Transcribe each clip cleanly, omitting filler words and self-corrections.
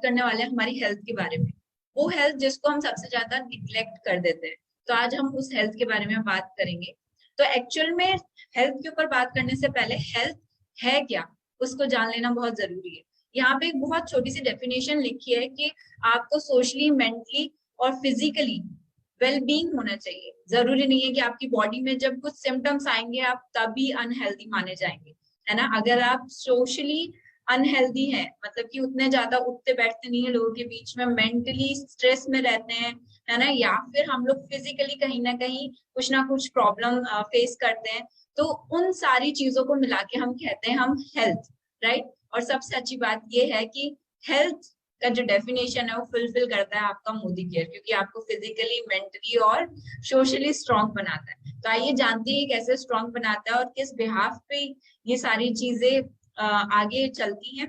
करने वाले हैं हमारी हेल्थ के बारे में, वो हेल्थ जिसको हम सबसे ज्यादा निग्लेक्ट कर देते हैं। तो आज हम उस हेल्थ के बारे में बात करेंगे। तो एक्चुअल में हेल्थ के ऊपर बात करने से पहले हेल्थ है क्या, उसको जान लेना बहुत जरूरी है। यहाँ पे एक बहुत छोटी सी डेफिनेशन लिखी है कि आपको सोशली, मेंटली और फिजिकली वेल बीइंग होना चाहिए। जरूरी नहीं है कि आपकी बॉडी में जब कुछ सिम्टम्स आएंगे आप तभी अनहेल्दी माने जाएंगे, है ना। अगर आप सोशली अनहेल्दी है, मतलब कि उतने ज्यादा उठते बैठते नहीं है लोगों के बीच में, मेंटली स्ट्रेस में रहते हैं, है ना, या फिर हम लोग फिजिकली कहीं ना कहीं कुछ ना कुछ प्रॉब्लम फेस करते हैं, तो उन सारी चीजों को मिला के हम कहते हैं हम हेल्थ, राइट। और सबसे अच्छी बात ये है कि हेल्थ का जो डेफिनेशन है वो फुलफिल करता है आपका मोदी केयर, क्योंकि आपको फिजिकली, मेंटली और सोशली स्ट्रांग बनाता है। तो आइए जानते हैं कैसे स्ट्रांग बनाता है और किस बिहाफ पे ये सारी चीजें आगे चलती हैं।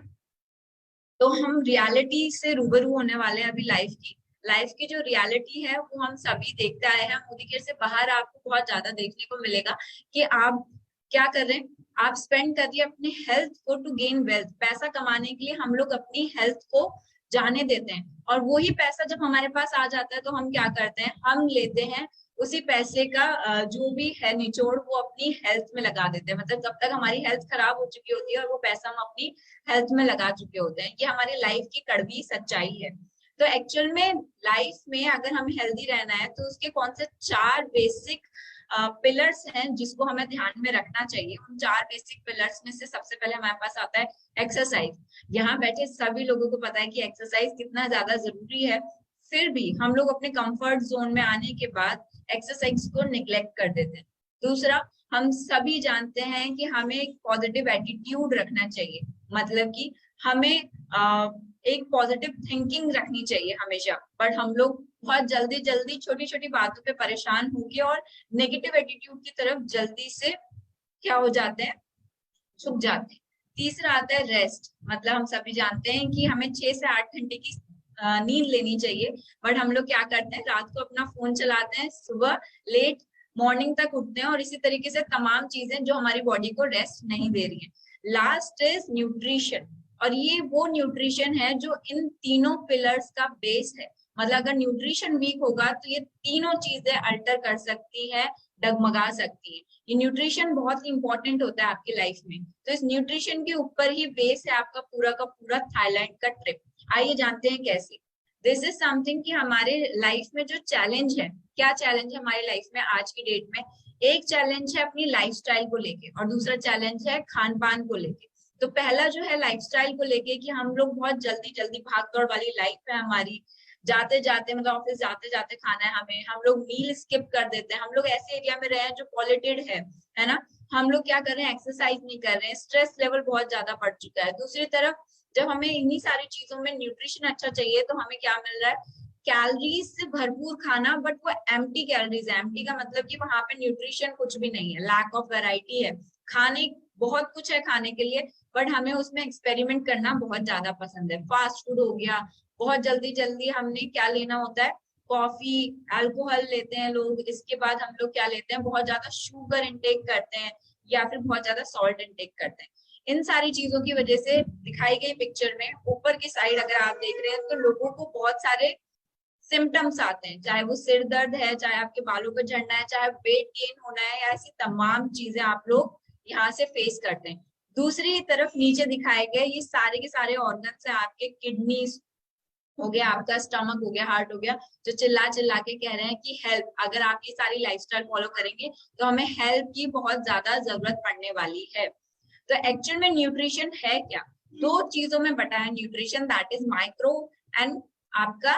तो हम रियलिटी से रूबरू होने वाले हैं अभी लाइफ की जो रियलिटी है वो हम सभी देखते आए हैं। मोदी केयर से बाहर आपको बहुत ज्यादा देखने को मिलेगा कि आप क्या कर रहे हैं, आप स्पेंड कर दिए अपने हेल्थ को टू गेन वेल्थ। पैसा कमाने के लिए हम लोग अपनी हेल्थ को जाने देते हैं, और वही पैसा जब हमारे पास आ जाता है तो हम क्या करते हैं, हम लेते हैं उसी पैसे का जो भी है निचोड़ वो अपनी हेल्थ में लगा देते हैं। मतलब जब तक हमारी हेल्थ खराब हो चुकी होती है और वो पैसा हम अपनी हेल्थ में लगा चुके होते हैं। ये हमारी लाइफ की कड़वी सच्चाई है। तो एक्चुअल में लाइफ में अगर हमें हेल्दी रहना है तो उसके कौन से चार बेसिक पिलर्स हैं जिसको हमें ध्यान में रखना चाहिए। उन चार बेसिक पिलर्स में से सबसे पहले हमारे पास आता है एक्सरसाइज। यहाँ बैठे सभी लोगों को पता है कि एक्सरसाइज कितना ज्यादा जरूरी है, फिर भी हम लोग अपने कंफर्ट जोन में आने के बाद एक्सरसाइज को निग्लेक्ट कर देते हैं। दूसरा, हम सभी जानते हैं कि हमें एक पॉजिटिव एटीट्यूड रखना चाहिए, मतलब कि हमें एक पॉजिटिव थिंकिंग रखनी चाहिए हमेशा। बट हम लोग बहुत जल्दी जल्दी छोटी छोटी बातों पे परेशान होके और नेगेटिव एटीट्यूड की तरफ जल्दी से क्या हो जाते हैं, झुक जाते हैं। तीसरा आता है रेस्ट। मतलब हम सभी जानते हैं कि हमें 6 से 8 घंटे की नींद लेनी चाहिए, बट हम लोग क्या करते हैं, रात को अपना फोन चलाते हैं, सुबह लेट मॉर्निंग तक उठते हैं, और इसी तरीके से तमाम चीजें जो हमारी बॉडी को रेस्ट नहीं दे रही है। लास्ट इज न्यूट्रिशन, और ये वो न्यूट्रिशन है जो इन तीनों पिलर्स का बेस है। मतलब अगर न्यूट्रिशन वीक होगा तो ये तीनों चीजें अल्टर कर सकती है, डगमगा सकती है। ये न्यूट्रिशन बहुत ही इंपॉर्टेंट होता है आपकी लाइफ में। तो इस न्यूट्रिशन के ऊपर ही बेस है आपका पूरा का पूरा थाईलैंड का ट्रिप। आइए जानते हैं कैसे। दिस इज समथिंग कि हमारे लाइफ में जो चैलेंज है, क्या चैलेंज है हमारी लाइफ में आज की डेट में। एक चैलेंज है अपनी लाइफस्टाइल को लेके, और दूसरा चैलेंज है खान पान को लेके। तो पहला जो है लाइफस्टाइल को लेके कि हम लोग बहुत जल्दी जल्दी भाग दौड़ वाली लाइफ है हमारी, जाते जाते मतलब ऑफिस जाते जाते खाना है हमें, हम लोग मील स्किप कर देते हैं। हम लोग ऐसे एरिया में रहे हैं जो पॉल्यूटेड है ना। हम लोग क्या कर रहे हैं, एक्सरसाइज नहीं कर रहे हैं, स्ट्रेस लेवल बहुत ज्यादा बढ़ चुका है। दूसरी तरफ जब हमें इन्हीं सारी चीजों में न्यूट्रिशन अच्छा चाहिए तो हमें क्या मिल रहा है, कैलोरीज से भरपूर खाना, बट वो एम्प्टी कैलोरीज है। एम्प्टी का मतलब कि वहां पे न्यूट्रिशन कुछ भी नहीं है, लैक ऑफ वैरायटी है। खाने बहुत कुछ है खाने के लिए, बट हमें उसमें एक्सपेरिमेंट करना बहुत ज्यादा पसंद है। फास्ट फूड हो गया, बहुत जल्दी जल्दी हमने क्या लेना होता है, कॉफी, अल्कोहल लेते हैं लोग, इसके बाद हम लोग क्या लेते हैं, बहुत ज्यादा शुगर इनटेक करते हैं, या फिर बहुत ज्यादा सॉल्ट इनटेक करते हैं। इन सारी चीजों की वजह से दिखाई गई पिक्चर में ऊपर की साइड अगर आप देख रहे हैं तो लोगों को बहुत सारे सिम्टम्स आते हैं, चाहे वो सिर दर्द है, चाहे आपके बालों पर झड़ना है, चाहे वेट गेन होना है, या ऐसी तमाम चीजें आप लोग यहाँ से फेस करते हैं। दूसरी तरफ नीचे दिखाए गए ये सारे के सारे ऑर्गन्स है, आपके किडनी हो गया, आपका स्टमक हो गया, हार्ट हो गया, जो चिल्ला चिल्ला के कह रहे हैं कि हेल्प, अगर आप ये सारी लाइफस्टाइल फॉलो करेंगे तो हमें हेल्प की बहुत ज्यादा जरूरत पड़ने वाली है। तो एक्चुअल में न्यूट्रिशन है क्या, दो चीजों में बटा है nutrition, that is micro and आपका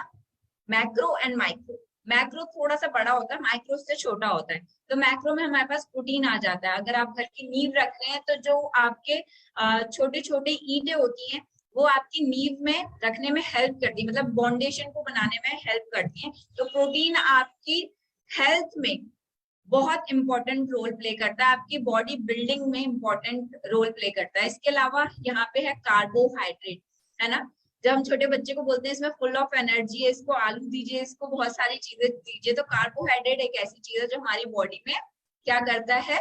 मैक्रो एंड माइक्रो। मैक्रो थोड़ा सा बड़ा होता है, माइक्रो से छोटा होता है। तो मैक्रो में हमारे पास प्रोटीन आ जाता है। अगर आप घर की नींव रख रहे हैं तो जो आपके छोटे छोटे ईंटें होती हैं वो आपकी नींव में रखने में हेल्प करती है, मतलब बाउंडेशन को बनाने में हेल्प करती है। तो प्रोटीन आपकी हेल्थ में बहुत इंपॉर्टेंट रोल प्ले करता है, आपकी बॉडी बिल्डिंग में इंपॉर्टेंट रोल प्ले करता है। इसके अलावा यहाँ पे है कार्बोहाइड्रेट, है ना। जब हम छोटे बच्चे को बोलते हैं इसमें फुल ऑफ एनर्जी है, इसको आलू दीजिए, इसको बहुत सारी चीजें दीजिए, तो कार्बोहाइड्रेट एक ऐसी चीज है जो हमारी बॉडी में क्या करता है,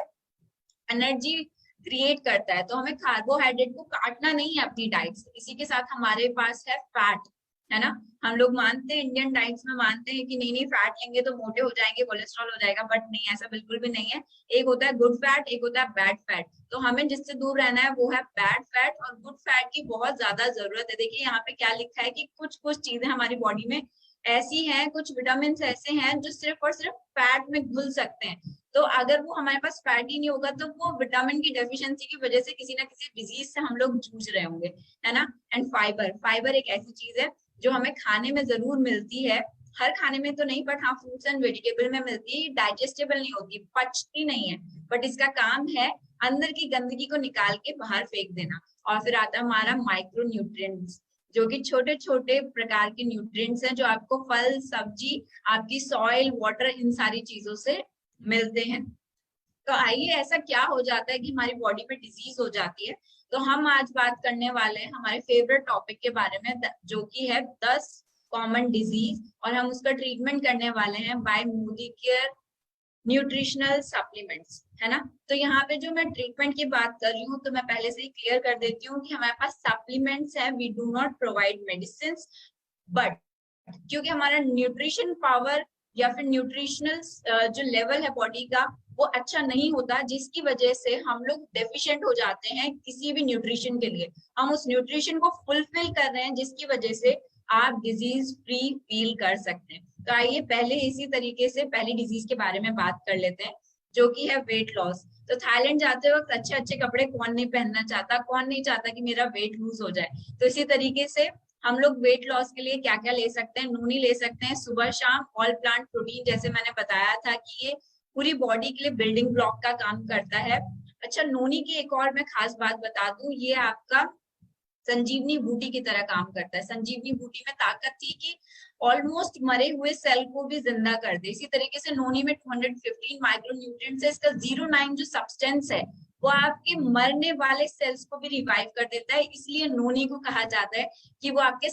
एनर्जी क्रिएट करता है। तो हमें कार्बोहाइड्रेट को काटना नहीं है अपनी डाइट से। इसी के साथ हमारे पास है फैट। है ना। हम लोग मानते हैं, इंडियन डाइट्स में मानते हैं कि नहीं नहीं फैट लेंगे तो मोटे हो जाएंगे, कोलेस्ट्रॉल हो जाएगा, बट नहीं, ऐसा बिल्कुल भी नहीं है। एक होता है गुड फैट, एक होता है बैड फैट। तो हमें जिससे दूर रहना है वो है बैड फैट, और गुड फैट की बहुत ज्यादा जरूरत है। देखिए यहाँ पे क्या लिखा है कि कुछ कुछ चीजें हमारी बॉडी में ऐसी हैं, कुछ विटामिन ऐसे हैं जो सिर्फ और सिर्फ फैट में घुल सकते हैं। तो अगर वो हमारे पास फैट ही नहीं होगा तो वो विटामिन की डेफिशिएंसी की वजह से किसी ना किसी डिजीज से हम लोग जूझ रहे होंगे, है ना। एंड फाइबर, फाइबर एक ऐसी चीज है जो हमें खाने में जरूर मिलती है, हर खाने में तो नहीं, बट हाँ फ्रूट्स एंड वेजिटेबल में मिलती है। डाइजेस्टेबल नहीं होती, पचती नहीं है, बट इसका काम है अंदर की गंदगी को निकाल के बाहर फेंक देना। और फिर आता है हमारा माइक्रो न्यूट्रिएंट्स, जो कि छोटे छोटे प्रकार के न्यूट्रिएंट्स हैं जो आपको फल सब्जी, आपकी सॉइल वाटर, इन सारी चीजों से मिलते हैं। तो आइए, ऐसा क्या हो जाता है कि हमारी बॉडी में डिजीज हो जाती है। तो हम आज बात करने वाले हैं हमारे फेवरेट टॉपिक के बारे में, जो कि है 10 कॉमन डिजीज, और हम उसका ट्रीटमेंट करने वाले हैं by Modicare nutritional supplements, है ना। तो यहाँ पे जो मैं ट्रीटमेंट की बात कर रही हूँ, तो मैं पहले से ही क्लियर कर देती हूँ कि हमारे पास सप्लीमेंट्स है, we do not provide medicine. But क्योंकि हमारा न्यूट्रिशन पावर या फिर न्यूट्रिशनल जो लेवल है बॉडी का वो अच्छा नहीं होता, जिसकी वजह से हम लोग डेफिशिएंट हो जाते हैं किसी भी न्यूट्रिशन के लिए। हम उस न्यूट्रिशन को फुलफिल कर रहे हैं, जिसकी वजह से आप डिजीज फ्री फील कर सकते हैं। तो आइए पहले इसी तरीके से पहली डिजीज के बारे में बात कर लेते हैं, जो कि है वेट लॉस। तो थाईलैंड जाते वक्त अच्छे अच्छे कपड़े कौन नहीं पहनना चाहता, कौन नहीं चाहता कि मेरा वेट लूज हो जाए। तो इसी तरीके से हम लोग वेट लॉस के लिए क्या क्या ले सकते हैं, नूनी ले सकते हैं सुबह शाम, ऑल प्लांट प्रोटीन, जैसे मैंने बताया था कि ये पूरी बॉडी के लिए बिल्डिंग ब्लॉक का काम करता है। अच्छा, नूनी की एक और मैं खास बात बता दूं, ये आपका संजीवनी बूटी की तरह काम करता है। संजीवनी बूटी में ताकत थी कि ऑलमोस्ट मरे हुए सेल को भी जिंदा कर दे। इसी तरीके से नोनी में 215 माइक्रो न्यूट्रिएंट्स है। इसका 09 जो सब्सटेंस है वो आपके मरने वाले सेल्स को भी रिवाइव कर देता है, इसलिए नोनी को कहा जाता है कि वो आपके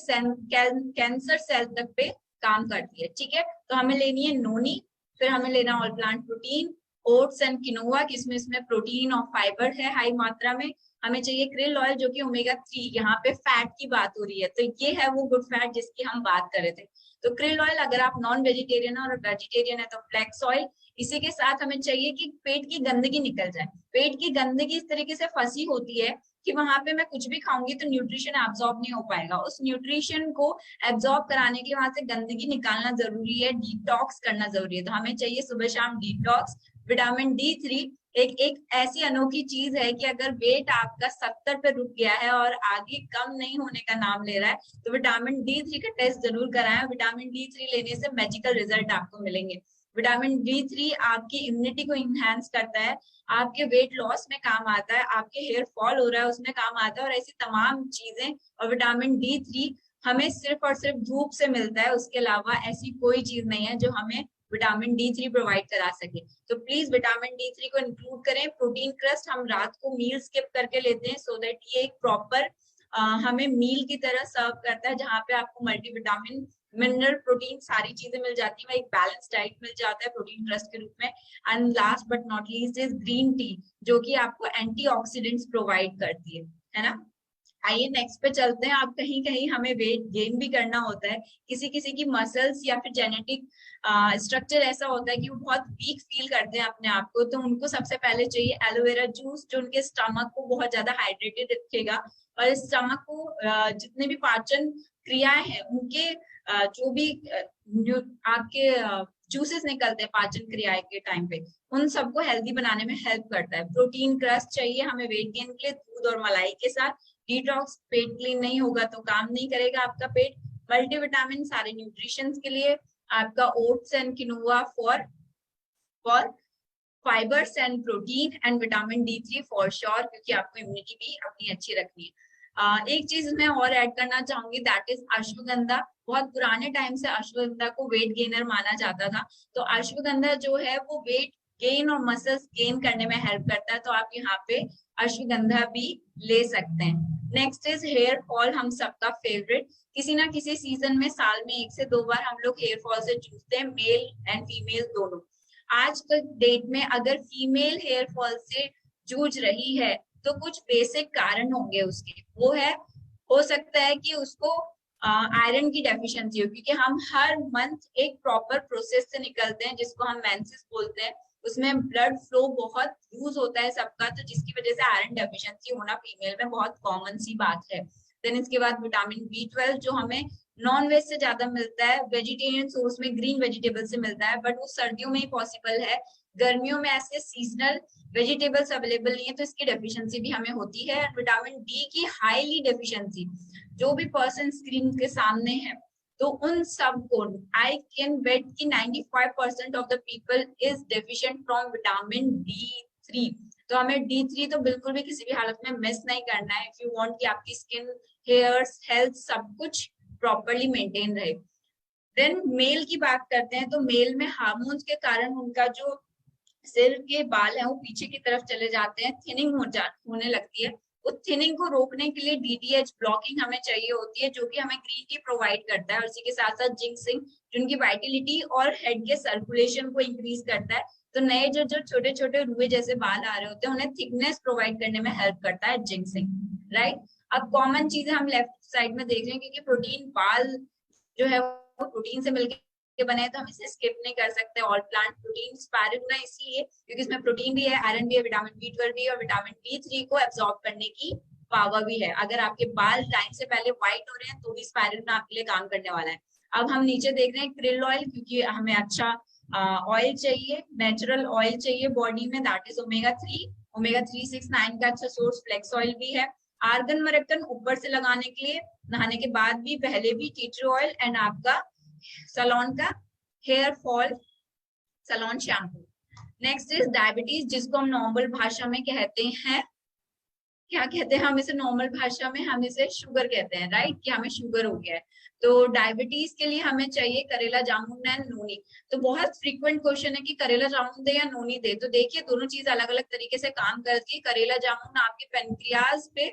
कैंसर सेल तक पे काम करती है। ठीक है, तो हमें लेनी है नोनी, फिर हमें लेना all plant protein, oats and quinoa, किसमें इसमें प्रोटीन और फाइबर है हाई मात्रा में। हमें चाहिए क्रिल ऑयल, जो कि ओमेगा 3, यहाँ पे फैट की बात हो रही है, तो ये है वो गुड फैट जिसकी हम बात कर रहे थे। तो क्रिल ऑयल, अगर आप नॉन वेजिटेरियन है और वेजिटेरियन है तो फ्लेक्स ऑयल। इसी के साथ हमें चाहिए कि पेट की गंदगी निकल जाए। पेट की गंदगी इस तरीके से फंसी होती है कि वहां पे मैं कुछ भी खाऊंगी तो न्यूट्रिशन एब्जॉर्ब नहीं हो पाएगा। उस न्यूट्रिशन को एब्जॉर्ब कराने के लिए वहां से गंदगी निकालना जरूरी है, डिटॉक्स करना जरूरी है। तो हमें चाहिए सुबह शाम डिटॉक्स। विटामिन D3 एक एक ऐसी अनोखी चीज है कि अगर वेट आपका 70 पे रुक गया है और आगे कम नहीं होने का नाम ले रहा है तो विटामिन D3 का टेस्ट जरूर कराएं। विटामिन D3 लेने से मैजिकल रिजल्ट आपको मिलेंगे। विटामिन D3 आपकी इम्यूनिटी को इनहेंस करता है, आपके वेट लॉस में काम आता है, आपके हेयर फॉल हो रहा है उसमें काम आता है, और ऐसी तमाम चीजें। और विटामिन D3 हमें सिर्फ और सिर्फ धूप से मिलता है, उसके अलावा ऐसी कोई चीज नहीं है जो हमें विटामिन D3 प्रोवाइड करा सके। तो प्लीज विटामिन D3 को इंक्लूड करें। प्रोटीन क्रस्ट हम रात को मील स्किप करके लेते हैं, सो दैट ये एक प्रॉपर हमें मील की तरह सर्व करता है, जहाँ पे आपको मल्टीविटामिन, मिनरल, प्रोटीन सारी चीजें मिल जाती है, एक बैलेंस डाइट मिल जाता है प्रोटीन क्रस्ट के रूप में। And last but not least is green T, जो कि आपको एंटीऑक्सीडेंट्स प्रोवाइड करती है ना। आइए नेक्स्ट पे चलते हैं। आप कहीं कहीं हमें वेट गेन भी करना होता है, किसी किसी की मसल्स या फिर जेनेटिक स्ट्रक्चर ऐसा होता है कि वो बहुत वीक फील करते हैं अपने आप को, तो उनको सबसे पहले चाहिए एलोवेरा जूस, जो उनके स्टमक को बहुत ज्यादा हाइड्रेटेड रखेगा, और स्टमक को जितने भी पाचन क्रियाएं हैं उनके जो भी आपके जूसेस निकलते हैं पाचन क्रिया के टाइम पे, उन सबको हेल्दी बनाने में हेल्प करता है। प्रोटीन क्रस्ट चाहिए हमें वेट गेन के लिए, दूध और मलाई के साथ। डिटॉक्स, पेट क्लीन नहीं होगा तो काम नहीं करेगा आपका पेट। मल्टीविटामिन सारे न्यूट्रिशन के लिए, आपका oats and quinoa for fibres and protein, and vitamin D3 for sure, क्योंकि आपको इम्यूनिटी भी अपनी अच्छी रखनी है। एक चीज मैं और ऐड करना चाहूंगी, दैट इज अश्वगंधा। बहुत पुराने टाइम से अश्वगंधा को वेट गेनर माना जाता था, तो अश्वगंधा जो है वो वेट गेन और मसल्स गेन करने में हेल्प करता है, तो आप यहाँ पे अश्वगंधा भी ले सकते हैं। नेक्स्ट इज हेयर फॉल, हम सबका फेवरेट। किसी ना किसी सीजन में साल में 1 से 2 बार हम लोग हेयर फॉल से जूझते हैं, मेल एंड फीमेल दोनों। आज के डेट में अगर फीमेल हेयर फॉल से जूझ रही है तो कुछ बेसिक कारण होंगे उसके। वो है, हो सकता है कि उसको आयरन की डेफिशिएंसी हो, क्योंकि हम हर मंथ एक प्रॉपर प्रोसेस से निकलते हैं जिसको हम मेंसेस बोलते हैं, उसमें ब्लड फ्लो बहुत लूज होता है सबका, तो जिसकी वजह से आयरन डेफिशिएंसी होना फीमेल में बहुत कॉमन सी बात है। देन इसके बाद विटामिन B12 जो हमें नॉन वेज से ज्यादा मिलता है, वेजिटेरियन सोर्स में ग्रीन वेजिटेबल से मिलता है, बट वो सर्दियों में ही पॉसिबल है, गर्मियों में ऐसे सीजनल वेजिटेबल्स अवेलेबल नहीं है, तो इसकी डेफिशिएंसी भी हमें होती है। विटामिन डी की हाईली डेफिशिएंसी, जो भी पर्सन स्क्रीन के सामने है, तो उन सबको आई कैन बेट कि 95% of the people is deficient from vitamin D3। तो हमें D3 तो बिल्कुल भी किसी भी हालत में मिस नहीं करना है इफ यू वांट कि आपकी स्किन, हेयर्स, हेल्थ सब कुछ प्रॉपरली मेंटेन रहे। देन मेल की बात करते हैं, तो मेल में हार्मोन्स के कारण उनका जो सिर के बाल हैं वो पीछे की तरफ चले जाते हैं, थिनिंग होने लगती है। उस थिनिंग को रोकने के लिए DDH ब्लॉकिंग हमें चाहिए होती है, जो कि हमें ग्रीन टी प्रोवाइड करता है, और इसी के साथ साथ जिंक्सिंग जिनकी वाइटिलिटी और हेड के सर्कुलेशन को इंक्रीज करता है। तो नए जो जो छोटे छोटे रुए जैसे बाल आ रहे होते हैं उन्हें थिकनेस प्रोवाइड करने में हेल्प करता है जिंक्सिंग, राइट। अब कॉमन चीजें हम लेफ्ट साइड में देख रहे हैं, क्योंकि प्रोटीन बाल जो है वो प्रोटीन से मिलकर के बने हैं, तो हम इसे स्किप नहीं कर सकते। ऑल प्लांट प्रोटीन स्पायरुलिना इसलिए क्योंकि इसमें प्रोटीन भी है, आयरन भी है, विटामिन B12 भी है, और विटामिन D3 को एब्सॉर्ब करने की पावर भी है। अगर आपके बाल टाइम से पहले व्हाइट हो रहे हैं तो भी स्पायरुलिना आपके लिए काम करने वाला है। अब हम नीचे देख रहे हैं क्रिल ऑयल, क्योंकि हमें अच्छा ऑयल चाहिए, नेचुरल ऑयल चाहिए बॉडी में, दैट इज ओमेगा 3 6 9 का अच्छा सोर्स फ्लेक्स ऑयल भी है। आर्गन मरक्कन ऊपर से लगाने के लिए, नहाने के बाद भी, पहले भी, टी ट्री ऑयल, एंड आपका सलोन का hair fall salon shampoo. Next is diabetes, जिसको हम नॉर्मल भाषा में कहते हैं, क्या कहते हैं हम इसे नॉर्मल भाषा में, हम इसे शुगर कहते हैं, राइट, कि हमें शुगर हो गया है। तो डायबिटीज के लिए हमें चाहिए करेला जामुन एंड नोनी। तो बहुत फ्रीक्वेंट क्वेश्चन है कि करेला जामुन दे या नोनी दे, तो देखिए दोनों चीज अलग अलग तरीके से काम करती है। करेला जामुन आपके पेनक्रियाज पे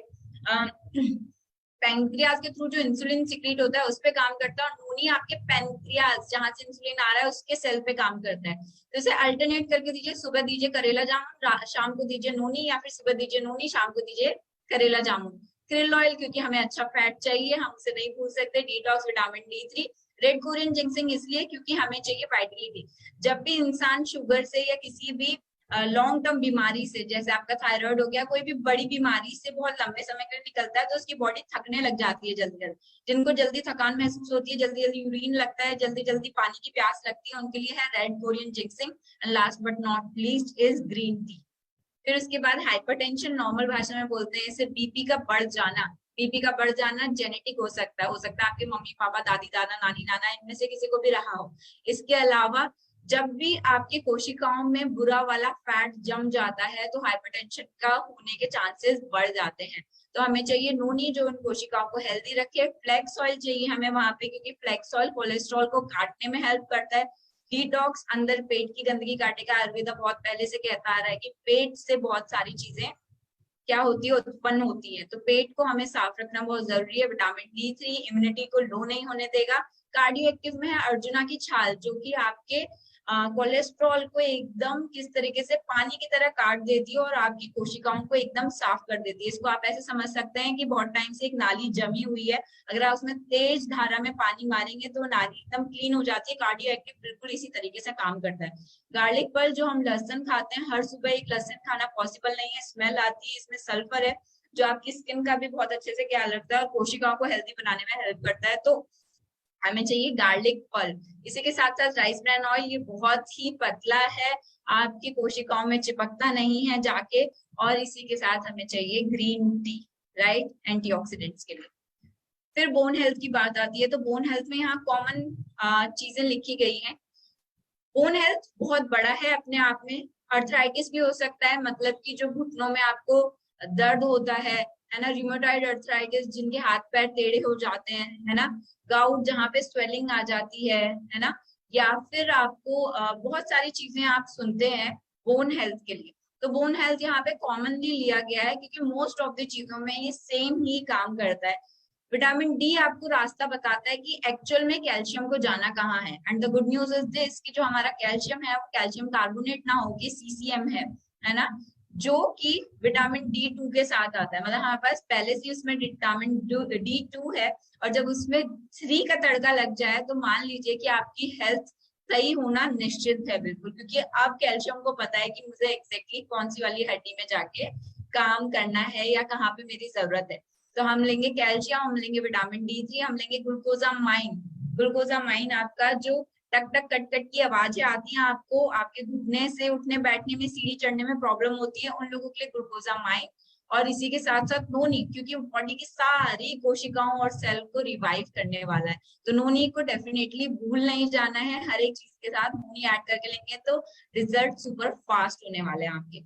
पैंक्रियाज के थ्रू जो इंसुलिन सिक्रीट होता है उस पे काम करता है, और नोनी आपके पैंक्रियाज जहां से इंसुलिन आ रहा है उसके सेल पे काम करता है। तो इसे अल्टरनेट करके दीजिए, सुबह दीजिए करेला जामुन, शाम को दीजिए नोनी, या फिर सुबह दीजिए नोनी, शाम को दीजिए करेला जामुन। क्रिल ऑयल, क्योंकि हमें अच्छा फैट चाहिए, हम उसे नहीं भूल सकते। Detox, vitamin D3। Red Korean ginseng इसलिए क्योंकि हमें चाहिए वाइटलिटी। जब भी इंसान शुगर से या किसी भी लॉन्ग टर्म बीमारी से, जैसे आपका थायराइड हो गया, कोई भी बड़ी बीमारी से बहुत लंबे समय के लिए निकलता है, तो उसकी बॉडी थकने लग जाती है जल्दी जल्दी। जिनको जल्दी थकान महसूस होती है, जल्दी जल्दी यूरिन लगता है, जल्दी जल्दी पानी की प्यास लगती है, उनके लिए है red Korean ginseng. And last but not least is green tea. फिर उसके बाद हाइपरटेंशन, नॉर्मल भाषा में बोलते हैं इसे बीपी का बढ़ जाना। बीपी का बढ़ जाना जेनेटिक हो सकता है आपके मम्मी पापा, दादी दादा, नानी नाना, इनमें से किसी को भी रहा हो। इसके अलावा जब भी आपकी कोशिकाओं में बुरा वाला फैट जम जाता है तो हाइपरटेंशन का होने के चांसेस बढ़ जाते हैं। तो हमें चाहिए नोनी जो उन कोशिकाओं को हेल्दी रखे। फ्लेक्स ऑयल चाहिए हमें वहां पे, क्योंकि फ्लेक्स ऑयल कोलेस्ट्रॉल को काटने में हेल्प करता है। डिटॉक्स, अंदर पेट की गंदगी काटेगा। आयुर्वेदा बहुत पहले से कहता आ रहा है कि पेट से बहुत सारी चीजें क्या होती है, उत्पन्न होती है, तो पेट को हमें साफ रखना बहुत जरूरी है। विटामिन D3 इम्यूनिटी को लो नहीं होने देगा। कार्डियो एक्टिव में है अर्जुना की छाल, जो कि आपके कोलेस्ट्रॉल को एकदम किस तरीके से पानी की तरह काट देती है और आपकी कोशिकाओं को एकदम साफ कर देती है। इसको आप ऐसे समझ सकते हैं कि बहुत टाइम से एक नाली जमी हुई है, अगर आप उसमें तेज धारा में पानी मारेंगे तो नाली एकदम क्लीन हो जाती है। कार्डियो एक्टिव बिल्कुल इसी तरीके से काम करता है। गार्लिक पर जो हम लहसुन खाते हैं, हर सुबह एक लहसुन खाना पॉसिबल नहीं है, स्मेल आती है, इसमें सल्फर है जो आपकी स्किन का भी बहुत अच्छे से ख्याल रखता है और कोशिकाओं को हेल्दी बनाने में हेल्प करता है। तो हमें चाहिए गार्लिक पल्प। इसी के साथ साथ राइस ब्रान ऑयल, ये बहुत ही पतला है, आपकी कोशिकाओं में चिपकता नहीं है जाके। और इसी के साथ हमें चाहिए ग्रीन टी, राइट, एंटीऑक्सीडेंट्स के लिए। फिर बोन हेल्थ की बात आती है, तो बोन हेल्थ में यहाँ कॉमन चीजें लिखी गई हैं। बोन हेल्थ बहुत बड़ा है अपने आप में। अर्थराइटिस भी हो सकता है, मतलब कि जो घुटनों में आपको दर्द होता है ना, रिमोटॉइड अर्थराइटिस, जिनके हाथ पैर टेढ़े हो जाते हैं, है ना, गाउट जहाँ पे स्वेलिंग आ जाती है ना, या फिर आपको बहुत सारी चीजें आप सुनते हैं बोन हेल्थ के लिए। तो बोन हेल्थ यहाँ पे कॉमनली लिया गया है क्योंकि मोस्ट ऑफ द चीजों में ये सेम ही काम करता है। विटामिन डी आपको रास्ता बताता है कि एक्चुअल में कैल्शियम को जाना कहाँ है। And the good news is this कि जो हमारा कैल्शियम है वो कैल्शियम कार्बोनेट ना होके CCM है ना। जो कि विटामिन D2 के साथ आता है। मतलब हमारे पास पहले से उसमें विटामिन D2 है, और जब उसमें 3 का तड़का लग जाए तो मान लीजिए कि आपकी हेल्थ सही होना निश्चित है बिल्कुल, क्योंकि अब कैल्शियम को पता है कि मुझे एग्जैक्टली कौन सी वाली हड्डी में जाके काम करना है या कहाँ पे मेरी जरूरत है। तो हम लेंगे कैल्शियम, हम लेंगे विटामिन D3, हम लेंगे ग्लूकोजामाइन। ग्लूकोजामाइन आपका जो टक टक कट कट की आवाजें आती हैं आपको, आपके घुटने से उठने बैठने में, सीढ़ी चढ़ने में प्रॉब्लम होती है, उन लोगों के लिए ग्लूकोजामाइन। और इसी के साथ साथ नोनी, क्योंकि बॉडी की सारी कोशिकाओं और सेल को रिवाइव करने वाला है, तो नोनी को डेफिनेटली भूल नहीं जाना है। हर एक चीज के साथ नोनी ऐड करके लेंगे तो रिजल्ट सुपर फास्ट होने वाले हैं आपके।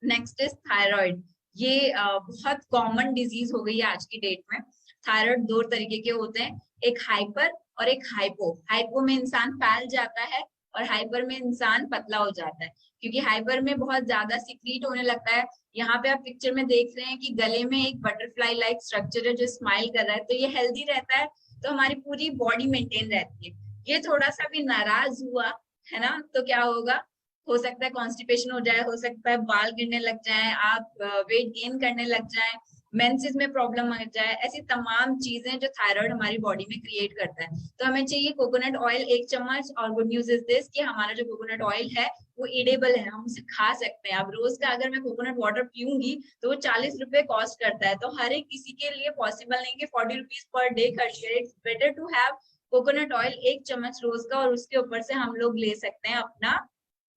Next is thyroid. ये बहुत कॉमन डिजीज हो गई है आज की डेट में। थायराइड दो तरीके के होते हैं, एक हाइपर और एक हाइपो। हाइपो में इंसान फैल जाता है और हाइपर में इंसान पतला हो जाता है, क्योंकि हाइपर में बहुत ज्यादा सिक्रीट होने लगता है। यहाँ पे आप पिक्चर में देख रहे हैं कि गले में एक बटरफ्लाई लाइक स्ट्रक्चर है जो स्माइल कर रहा है, तो ये हेल्दी रहता है, तो हमारी पूरी बॉडी मेंटेन रहती है। ये थोड़ा सा भी नाराज हुआ है ना, तो क्या होगा, हो सकता है कॉन्स्टिपेशन हो जाए, हो सकता है बाल गिरने लग जाए, आप वेट गेन करने लग जाए, मेंसेस में प्रॉब्लम आ जाए। ऐसी तमाम चीजें जो थायराइड हमारी बॉडी में क्रिएट करता है। तो हमें चाहिए कोकोनट ऑयल 1 चम्मच। और गुड न्यूज इज दिस कि हमारा जो कोकोनट ऑयल है वो ईडेबल है, हम उसे खा सकते हैं। अब रोज का अगर मैं कोकोनट वाटर पीऊंगी तो वो 40 रुपए कॉस्ट करता है, तो हर एक किसी के लिए पॉसिबल नहीं कि 40 रुपीज पर डे खर्च करें। It's better to have coconut oil 1 चम्मच रोज का, और उसके ऊपर से हम लोग ले सकते हैं अपना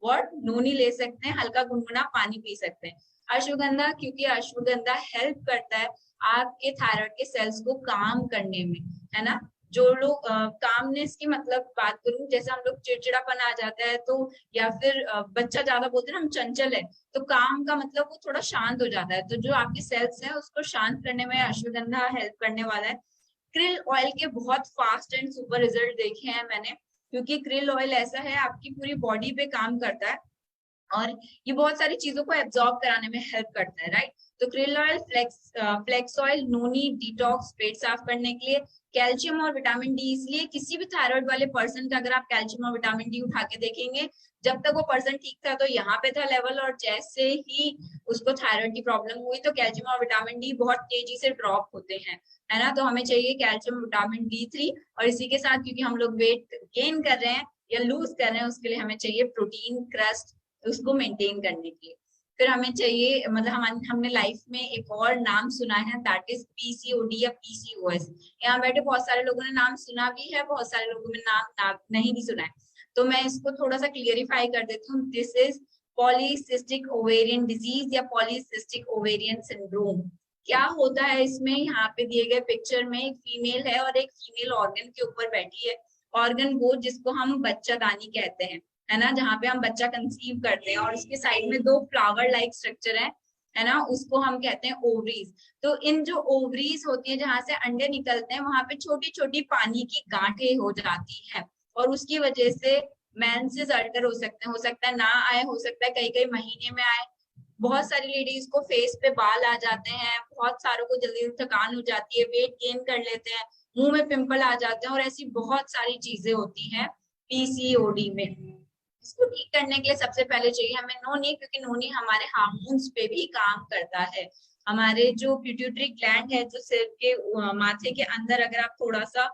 और नोनी ले सकते हैं, हल्का गुनगुना पानी पी सकते हैं। अश्वगंधा, क्योंकि अश्वगंधा हेल्प करता है आपके थायराइड के सेल्स को काम करने में, है ना। जो लोग कामनेस की मतलब बात करूं, जैसे हम लोग चिड़चिड़ापन आ जाता है तो, या फिर बच्चा ज्यादा बोलते हैं ना हम चंचल है, तो काम का मतलब वो थोड़ा शांत हो जाता है। तो जो आपके सेल्स है उसको शांत करने में अश्वगंधा हेल्प करने वाला है। क्रिल ऑयल के बहुत फास्ट एंड सुपर रिजल्ट देखे हैं मैंने, क्योंकि क्रिल ऑयल ऐसा है आपकी पूरी बॉडी पे काम करता है और ये बहुत सारी चीजों को एब्जॉर्ब कराने में हेल्प करता है, राइट। तो क्रिल ऑयल, फ्लेक्स ऑयल, नोनी, डिटॉक्स, पेट साफ करने के लिए, कैल्शियम और विटामिन डी। इसलिए किसी भी थायराइड वाले पर्सन का अगर आप कैल्शियम और विटामिन डी उठा के देखेंगे, जब तक वो पर्सन ठीक था तो यहाँ पे था लेवल, और जैसे ही उसको थायराइड की प्रॉब्लम हुई तो कैल्शियम और विटामिन डी बहुत तेजी से ड्रॉप होते हैं, है ना। तो हमें चाहिए कैल्शियम, विटामिन D3। और इसी के साथ क्योंकि हम लोग वेट गेन कर रहे हैं या लूज कर रहे हैं, उसके लिए हमें चाहिए प्रोटीन क्रस्ट, उसको मेंटेन करने के लिए। फिर हमें चाहिए, मतलब हमने लाइफ में एक और नाम सुना है, दैट इज PCOD या PCOS। यहाँ बैठे बहुत सारे लोगों ने नाम सुना भी है, बहुत सारे लोगों ने नाम नहीं भी सुना है, तो मैं इसको थोड़ा सा क्लियरिफाई कर देती हूँ। This is polycystic ovarian disease या पॉलीसिस्टिक ओवेरियन सिंड्रोम। क्या होता है इसमें, यहाँ पे दिए गए पिक्चर में एक फीमेल है और एक फीमेल ऑर्गन के ऊपर बैठी है। ऑर्गन वो जिसको हम बच्चादानी कहते हैं, है ना, जहाँ पे हम बच्चा कंसीव करते हैं, और उसके साइड में दो फ्लावर लाइक स्ट्रक्चर है ना, उसको हम कहते हैं ओवरीज। तो इन जो ओवरीज होती है जहां से अंडे निकलते हैं, वहां पे छोटी छोटी पानी की गांठें हो जाती है, और उसकी वजह से मेंसेस अल्टर हो सकता है ना आए, हो सकता है कई कई महीने में आए। बहुत सारी लेडीज को फेस पे बाल आ जाते हैं, बहुत सारों को जल्दी थकान हो जाती है, वेट गेन कर लेते हैं, मुंह में पिंपल आ जाते हैं, और ऐसी बहुत सारी चीजें होती हैं PCOD में। इसको ठीक करने के लिए सबसे पहले चाहिए हमें नोनी, क्योंकि नोनी हमारे हार्मोन्स पे भी काम करता है। हमारे जो पिट्यूटरी ग्लैंड है, जो सिर के माथे के अंदर, अगर आप थोड़ा सा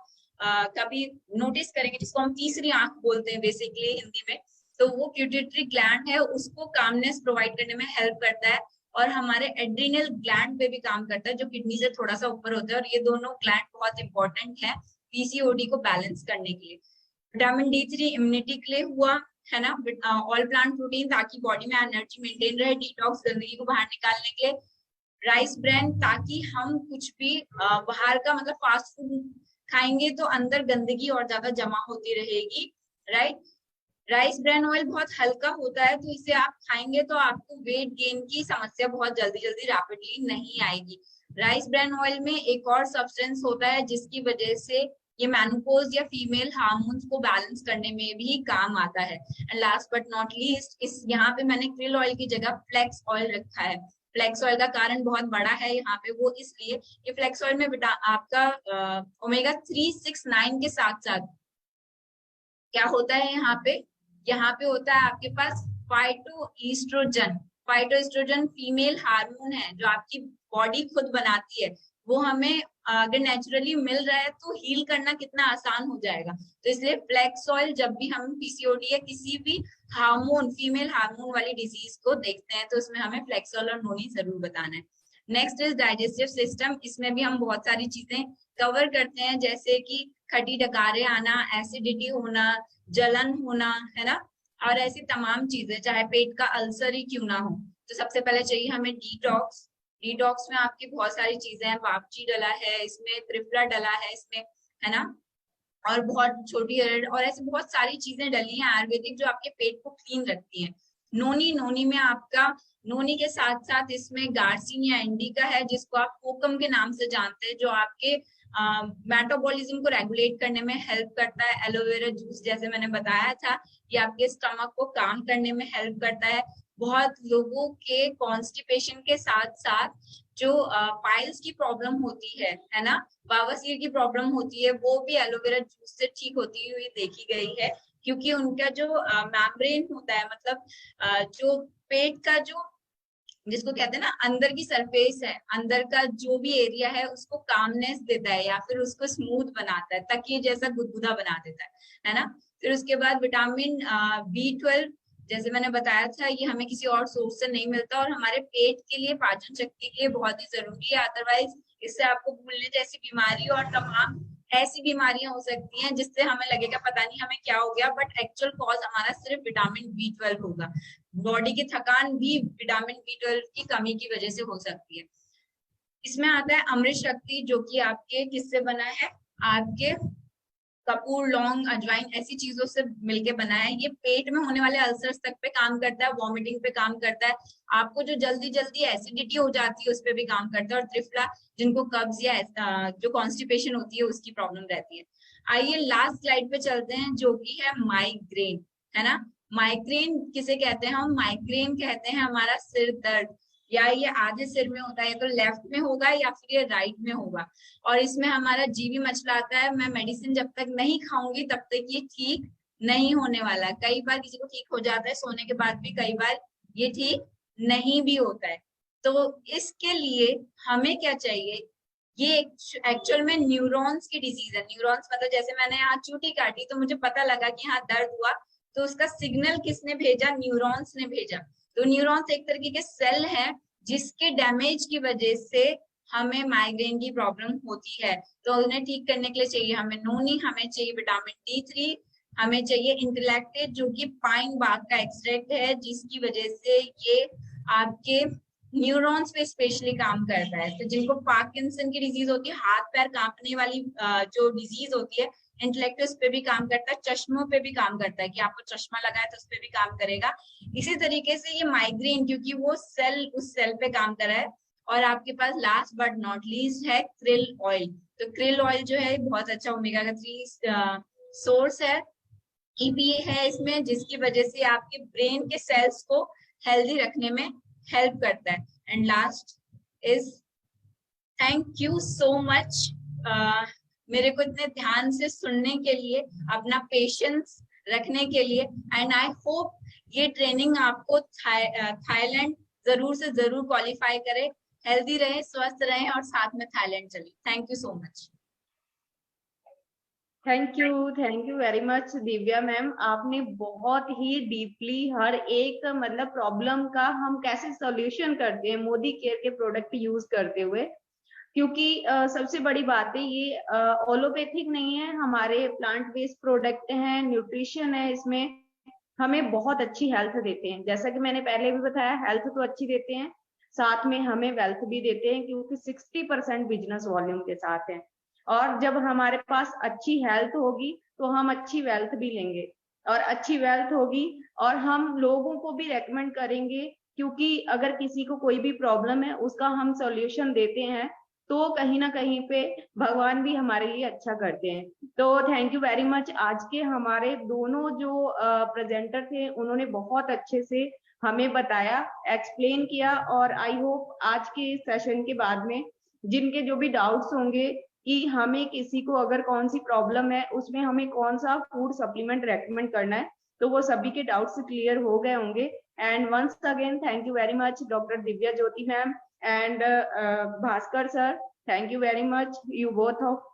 कभी नोटिस करेंगे, जिसको हम तीसरी आंख बोलते हैं बेसिकली हिंदी में, तो वो पिट्यूटरी ग्लैंड है, उसको कामनेस प्रोवाइड करने में हेल्प करता है। और हमारे एड्रिनल ग्लैंड पे भी काम करता है, जो किडनी से थोड़ा सा ऊपर होता है, और ये दोनों ग्लैंड बहुत इंपॉर्टेंट है PCOD को बैलेंस करने के लिए। विटामिन D3 इम्यूनिटी के लिए हुआ, है ना। ऑल प्लांट प्रोटीन, ताकि बॉडी में एनर्जी मेंटेन रहे, डिटॉक्स, गंदगी को बाहर निकालने के लिए। राइस ब्रांड, ताकि हम कुछ भी बाहर का मतलब फास्ट फूड खाएंगे तो अंदर गंदगी और ज्यादा जमा होती रहेगी, राइट। राइस ब्रान ऑयल बहुत हल्का होता है, तो इसे आप खाएंगे तो आपको वेट गेन की समस्या बहुत जल्दी जल्दी रैपिडली नहीं आएगी। राइस ब्रान ऑयल में एक और सब्सटेंस होता है जिसकी वजह से ये मेनोपॉज या फीमेल हार्मोन्स को बैलेंस करने में भी काम आता है। And last but not least, इस यहाँ पे मैंने क्रिल ऑयल की जगह फ्लेक्स ऑयल रखा है। फ्लेक्स ऑयल का कारण बहुत बड़ा है यहाँ पे, वो इसलिए कि फ्लेक्स ऑयल में आपका omega-3, 6, 9 के साथ साथ क्या होता है, यहाँ पे होता है आपके पास phyto oestrogen. Phytoestrogen female hormone है जो आपकी बॉडी खुद बनाती है, वो हमें अगर नेचुरली मिल रहा है तो हील करना कितना आसान हो जाएगा। तो इसलिए फ्लैक्स ऑयल, जब भी हम पीसीओडी या किसी भी हार्मोन, फीमेल हार्मोन वाली डिजीज को देखते हैं तो उसमें हमें फ्लैक्स ऑयल और नोनी जरूर बताना है। Next is digestive system. इसमें भी हम बहुत सारी चीजें कवर करते हैं, जैसे कि खटी डकारे आना, एसिडिटी होना, जलन होना, है ना, और ऐसी तमाम चीजें, चाहे पेट का अल्सर ही क्यों ना हो। तो सबसे पहले चाहिए हमें डिटॉक्स। डिटॉक्स में आपकी बहुत सारी चीजें हैं, वापची डला है इसमें, त्रिफला डला है इसमें, है ना, और बहुत छोटी और ऐसी बहुत सारी चीजें डली हैं आयुर्वेदिक जो आपके पेट को क्लीन रखती हैं। नोनी, नोनी में आपका, नोनी के साथ साथ इसमें गार्सिन या इंडिका है जिसको आप कोकम के नाम से जानते हैं, जो आपके मेटाबॉलिज्म को रेगुलेट करने में हेल्प करता है। एलोवेरा जूस जैसे मैंने बताया था, ये आपके स्टमक को काम करने में हेल्प करता है। बहुत लोगों के कॉन्स्टिपेशन के साथ साथ जो पाइल्स की प्रॉब्लम होती है ना, बवासीर की प्रॉब्लम होती है, वो भी एलोवेरा जूस से ठीक होती हुई देखी गई है, क्योंकि उनका जो मैम्ब्रेन होता है, मतलब जो पेट का जो, जिसको कहते हैं ना अंदर की सरफेस है, अंदर का जो भी एरिया है उसको कामनेस देता है या फिर उसको स्मूथ बनाता है, तकिए जैसा गुदगुदा बना देता है ना। फिर उसके बाद विटामिन B12, जैसे मैंने बताया था, ये हमें किसी और सोर्स से नहीं मिलता और हमारे पेट के लिए, पाचन शक्ति के लिए बहुत ही जरूरी है। अदरवाइज इससे आपको भूलने जैसी बीमारी और तमाम ऐसी बीमारियां हो सकती हैं जिससे हमें लगेगा पता नहीं हमें क्या हो गया, बट एक्चुअल कॉज हमारा सिर्फ विटामिन B12 होगा। बॉडी की थकान भी विटामिन B12 की कमी की वजह से हो सकती है। इसमें आता है अमृत शक्ति, जो कि आपके किससे बना है, आपके कपूर, लौंग, अजवाइन ऐसी चीजों से मिलके बना है। ये पेट में होने वाले अल्सर्स तक पे काम करता है, वॉमिटिंग पे काम करता है, आपको जो जल्दी जल्दी एसिडिटी हो जाती है उस पर भी काम करता है, और त्रिफला जिनको कब्ज या जो कॉन्स्टिपेशन होती है उसकी प्रॉब्लम रहती है। आइए लास्ट स्लाइड पे चलते हैं, जो कि है माइग्रेन, है ना। माइग्रेन किसे कहते हैं हम, माइग्रेन कहते हैं हमारा सिर दर्द, या ये आधे सिर में होता है, तो लेफ्ट में होगा या फिर ये राइट में होगा, और इसमें हमारा जीवी मचलाता है। मैं मेडिसिन जब तक नहीं खाऊंगी तब तक ये ठीक नहीं होने वाला। कई बार किसी को ठीक हो जाता है सोने के बाद भी, कई बार ये ठीक नहीं भी होता है। तो इसके लिए हमें क्या चाहिए, ये एक्चुअल में न्यूरॉन्स की डिजीज है। न्यूरॉन्स मतलब जैसे मैंने यहाँ चूटी काटी तो मुझे पता लगा कि यहाँ दर्द हुआ, तो उसका सिग्नल किसने भेजा, न्यूरॉन्स ने भेजा। तो न्यूरॉन्स एक तरीके के सेल है जिसके डैमेज की वजह से हमें माइग्रेन की प्रॉब्लम होती है। तो उन्हें ठीक करने के लिए चाहिए हमें नोनी, हमें चाहिए विटामिन D3, हमें चाहिए इंटेलेक्टेड जो कि पाइन बाग का एक्सट्रैक्ट है, जिसकी वजह से ये आपके न्यूरॉन्स पे स्पेशली काम करता है। तो जिनको पार्किंसन की डिजीज होती है, हाथ पैर कांपने वाली जो डिजीज होती है, इंटेलेक्ट उस पे भी काम करता है, चश्मों पे भी काम करता है कि आपको चश्मा लगा है तो उस पे भी काम करेगा। इसी तरीके से ये माइग्रेन, क्योंकि वो सेल उस सेल पे काम कर रहा है। और आपके पास लास्ट बट नॉट लीस्ट है क्रिल ऑयल। तो क्रिल ऑयल जो है बहुत अच्छा ओमेगा का 3 सोर्स है, EPA है इसमें, जिसकी वजह से आपके ब्रेन के सेल्स को हेल्दी रखने में हेल्प करता है। And last is thank you so much मेरे को इतने ध्यान से सुनने के लिए, अपना पेशेंस रखने के लिए। एंड आई होप ये ट्रेनिंग आपको थाईलैंड जरूर से जरूर क्वालिफाई करे, हेल्दी रहे, स्वस्थ रहे और साथ में थाईलैंड चले। Thank you so much. Thank you very much Divya ma'am. आपने बहुत ही डीपली हर एक मतलब प्रॉब्लम का हम कैसे सॉल्यूशन करते हैं मोदी केयर के प्रोडक्ट यूज करते हुए, क्योंकि सबसे बड़ी बात है ये ओलोपैथिक नहीं है, हमारे प्लांट बेस्ड प्रोडक्ट हैं, न्यूट्रिशन है इसमें, हमें बहुत अच्छी हेल्थ देते हैं। जैसा कि मैंने पहले भी बताया, हेल्थ तो अच्छी देते हैं, साथ में हमें वेल्थ भी देते हैं, क्योंकि 60% बिजनेस वॉल्यूम के साथ है। और जब हमारे पास अच्छी हेल्थ होगी तो हम अच्छी वेल्थ भी लेंगे, और अच्छी वेल्थ होगी और हम लोगों को भी रेकमेंड करेंगे, क्योंकि अगर किसी को कोई भी प्रॉब्लम है उसका हम सॉल्यूशन देते हैं तो कहीं ना कहीं पे भगवान भी हमारे लिए अच्छा करते हैं। तो थैंक यू वेरी मच। आज के हमारे दोनों जो प्रेजेंटर थे उन्होंने बहुत अच्छे से हमें बताया, एक्सप्लेन किया, और आई होप आज के सेशन के बाद में जिनके जो भी डाउट्स होंगे कि हमें किसी को अगर कौन सी प्रॉब्लम है उसमें हमें कौन सा फूड सप्लीमेंट रेकमेंड करना है, तो वो सभी के डाउट्स क्लियर हो गए होंगे। And once again thank you very much doctor Divya Jyoti ma'am and Bhaskar sir, thank you very much you both of.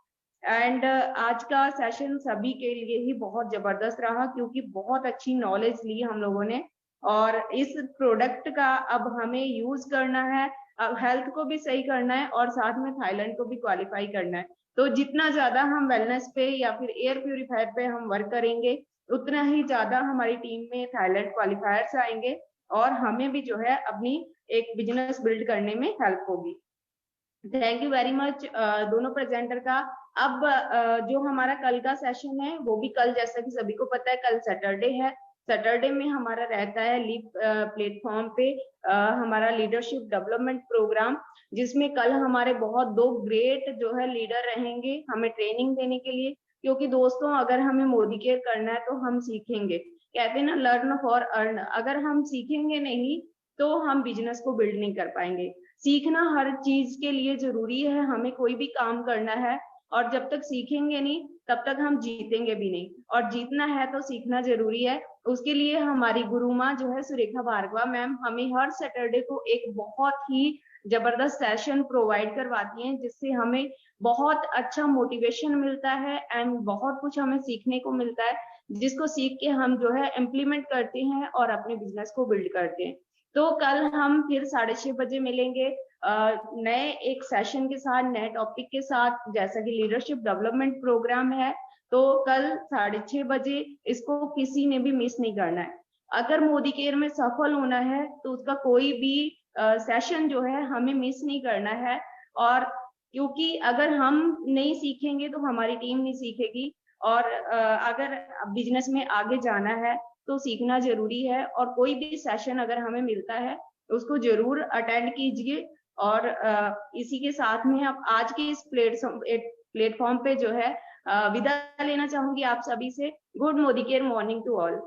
And आज का सेशन सभी के लिए ही बहुत जबरदस्त रहा, क्योंकि बहुत अच्छी नॉलेज ली हम लोगों ने, और इस प्रोडक्ट का अब हमें यूज करना है, अब हेल्थ को भी सही करना है और साथ में थाईलैंड को भी क्वालिफाई करना है। तो जितना ज्यादा हम वेलनेस पे या फिर एयर प्यूरिफायर पे हम वर्क करेंगे, उतना ही ज्यादा हमारी टीम में थाईलैंड क्वालिफायर्स आएंगे और हमें भी जो है अपनी एक बिजनेस बिल्ड करने में हेल्प होगी। थैंक यू वेरी मच दोनों प्रेजेंटर का। अब जो हमारा कल का सेशन है वो भी कल, जैसा कि सभी को पता है, कल सैटरडे है। सैटरडे में हमारा रहता है लीप प्लेटफॉर्म पे हमारा लीडरशिप डेवलपमेंट प्रोग्राम, जिसमें कल हमारे बहुत दो ग्रेट जो है लीडर रहेंगे हमें ट्रेनिंग देने के लिए। क्योंकि दोस्तों अगर हमें मोदी केयर करना है तो हम सीखेंगे, कहते हैं ना लर्न फॉर अर्न। अगर हम सीखेंगे नहीं तो हम बिजनेस को बिल्ड नहीं कर पाएंगे। सीखना हर चीज के लिए जरूरी है, हमें कोई भी काम करना है और जब तक सीखेंगे नहीं तब तक हम जीतेंगे भी नहीं, और जीतना है तो सीखना जरूरी है। उसके लिए हमारी गुरु माँ जो है सुरेखा भार्गवा मैम हमें हर सैटरडे को एक बहुत ही जबरदस्त सेशन प्रोवाइड करवाती हैं, जिससे हमें बहुत अच्छा मोटिवेशन मिलता है एंड बहुत कुछ हमें सीखने को मिलता है, जिसको सीख के हम जो है इम्प्लीमेंट करते हैं और अपने बिजनेस को बिल्ड करते हैं। तो कल हम फिर 6:30 बजे मिलेंगे नए एक सेशन के साथ, नए टॉपिक के साथ, जैसा कि लीडरशिप डेवलपमेंट प्रोग्राम है। तो कल 6:30 बजे इसको किसी ने भी मिस नहीं करना है। अगर मोदी केयर में सफल होना है तो उसका कोई भी सेशन जो है हमें मिस नहीं करना है। और क्योंकि अगर हम नहीं सीखेंगे तो हमारी टीम नहीं सीखेगी, और अगर बिजनेस में आगे जाना है तो सीखना जरूरी है। और कोई भी सेशन अगर हमें मिलता है उसको जरूर अटेंड कीजिए। और इसी के साथ में अब आज के इस प्लेटफॉर्म पे जो है विदा लेना चाहूंगी आप सभी से। Good Modi care morning to all.